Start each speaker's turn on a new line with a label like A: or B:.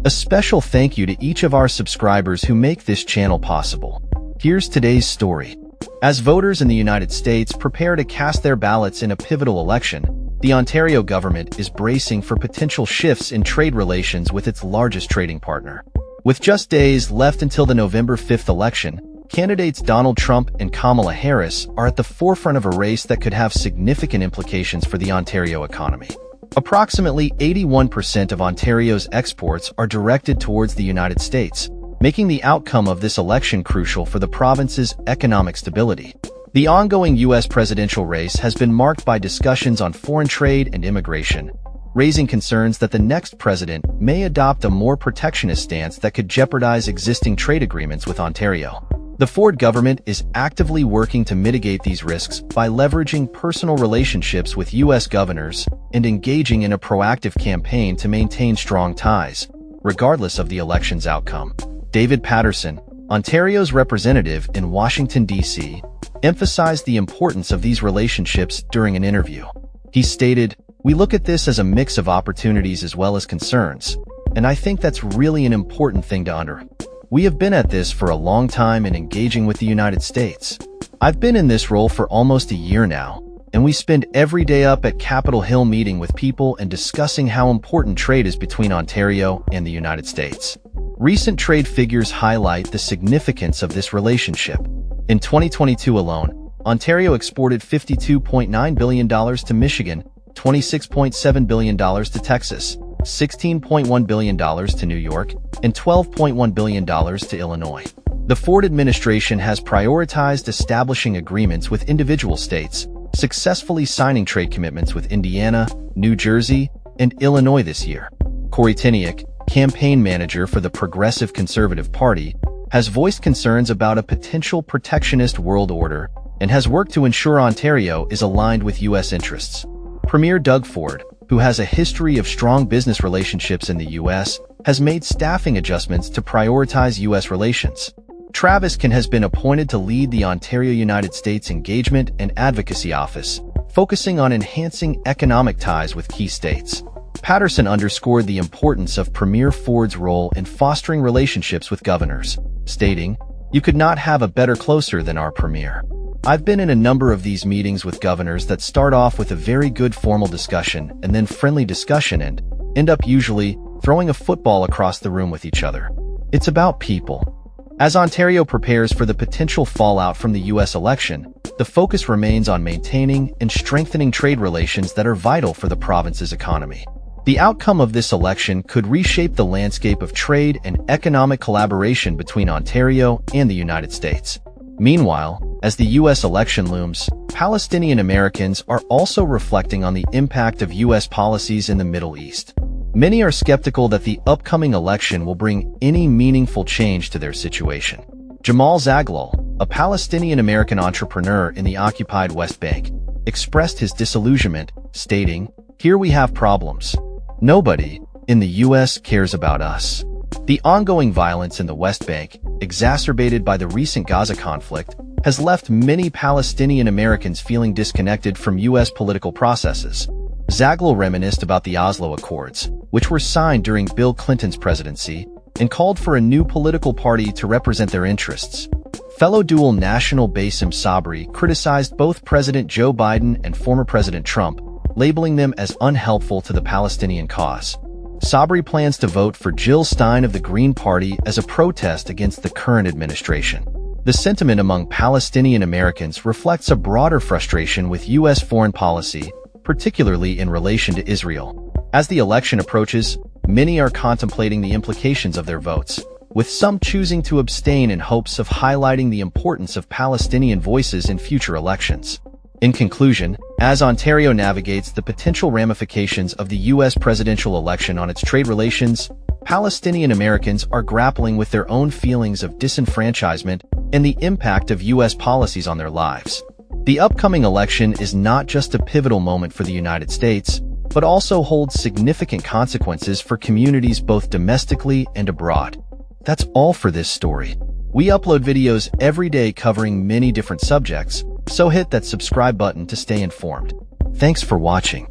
A: A special thank you to each of our subscribers who make this channel possible. Here's today's story. As voters in the United States prepare to cast their ballots in a pivotal election, the Ontario government is bracing for potential shifts in trade relations with its largest trading partner. With just days left until the November 5th election, candidates Donald Trump and Kamala Harris are at the forefront of a race that could have significant implications for the Ontario economy. Approximately 81% of Ontario's exports are directed towards the United States, making the outcome of this election crucial for the province's economic stability. The ongoing U.S. presidential race has been marked by discussions on foreign trade and immigration, raising concerns that the next president may adopt a more protectionist stance that could jeopardize existing trade agreements with Ontario. The Ford government is actively working to mitigate these risks by leveraging personal relationships with U.S. governors and engaging in a proactive campaign to maintain strong ties, regardless of the election's outcome. David Patterson, Ontario's representative in Washington, D.C., emphasized the importance of these relationships during an interview. He stated, "We look at this as a mix of opportunities as well as concerns, and I think that's really an important thing to understand. We have been at this for a long time and engaging with the United States. I've been in this role for almost a year now, and we spend every day up at Capitol Hill meeting with people and discussing how important trade is between Ontario and the United States." Recent trade figures highlight the significance of this relationship. In 2022 alone, Ontario exported $52.9 billion to Michigan, $26.7 billion to Texas, $16.1 billion to New York, and $12.1 billion to Illinois. The Ford administration has prioritized establishing agreements with individual states, successfully signing trade commitments with Indiana, New Jersey, and Illinois this year. Corey Tiniak, campaign manager for the Progressive Conservative Party, has voiced concerns about a potential protectionist world order and has worked to ensure Ontario is aligned with U.S. interests. Premier Doug Ford, who has a history of strong business relationships in the U.S., has made staffing adjustments to prioritize U.S. relations. Travis Ken has been appointed to lead the Ontario United States Engagement and Advocacy Office, focusing on enhancing economic ties with key states. Patterson underscored the importance of Premier Ford's role in fostering relationships with governors, stating, "You could not have a better closer than our Premier. I've been in a number of these meetings with governors that start off with a very good formal discussion and then friendly discussion and end up usually throwing a football across the room with each other. It's about people." As Ontario prepares for the potential fallout from the U.S. election, the focus remains on maintaining and strengthening trade relations that are vital for the province's economy. The outcome of this election could reshape the landscape of trade and economic collaboration between Ontario and the United States. Meanwhile, as the U.S. election looms, Palestinian-Americans are also reflecting on the impact of U.S. policies in the Middle East. Many are skeptical that the upcoming election will bring any meaningful change to their situation. Jamal Zaghloul, a Palestinian-American entrepreneur in the occupied West Bank, expressed his disillusionment, stating, "Here we have problems. Nobody in the U.S. cares about us." The ongoing violence in the West Bank, exacerbated by the recent Gaza conflict, has left many Palestinian Americans feeling disconnected from U.S. political processes. Zaghloul reminisced about the Oslo Accords, which were signed during Bill Clinton's presidency, and called for a new political party to represent their interests. Fellow dual national Bassem Sabri criticized both President Joe Biden and former President Trump, labeling them as unhelpful to the Palestinian cause. Sabri plans to vote for Jill Stein of the Green Party as a protest against the current administration. The sentiment among Palestinian Americans reflects a broader frustration with U.S. foreign policy, particularly in relation to Israel. As the election approaches, many are contemplating the implications of their votes, with some choosing to abstain in hopes of highlighting the importance of Palestinian voices in future elections. In conclusion, as Ontario navigates the potential ramifications of the U.S. presidential election on its trade relations, Palestinian Americans are grappling with their own feelings of disenfranchisement and the impact of U.S. policies on their lives. The upcoming election is not just a pivotal moment for the United States, but also holds significant consequences for communities both domestically and abroad. That's all for this story. We upload videos every day covering many different subjects, so hit that subscribe button to stay informed. Thanks for watching.